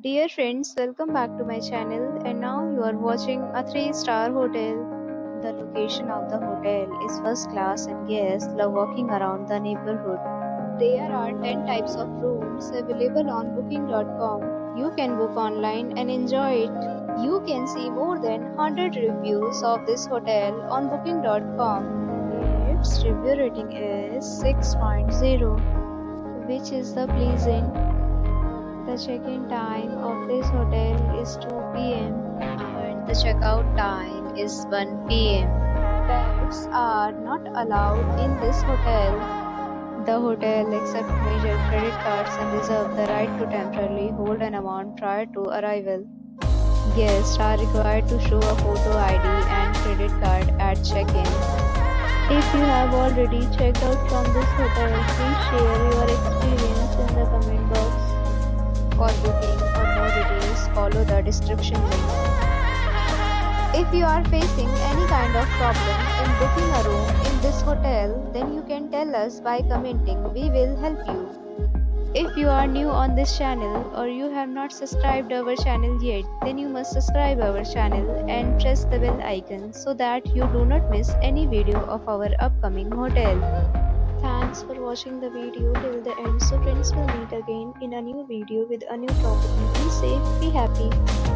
Dear friends, welcome back to my channel, and now you are watching a 3-star hotel. The location of the hotel is first class and guests love walking around the neighborhood. There are 10 types of rooms available on booking.com. You can book online and enjoy it. You can see more than 100 reviews of this hotel on booking.com. Its review rating is 6.0, which is the pleasant. The check-in time of this hotel is 2 p.m. and the checkout time is 1 p.m. Pets are not allowed in this hotel. The hotel accepts major credit cards and reserves the right to temporarily hold an amount prior to arrival. Guests are required to show a photo ID and credit card at check-in. If you have already checked out from this hotel, please share your experience in the comment box. For booking or more details, follow the description link. If you are facing any kind of problem in booking a room in this hotel, then you can tell us by commenting. We will help you. If you are new on this channel or you have not subscribed our channel yet, then you must subscribe our channel and press the bell icon so that you do not miss any video of our upcoming hotel. Thanks for watching the video till the end. So friends, will meet again in a new video with a new topic. Be safe, be happy.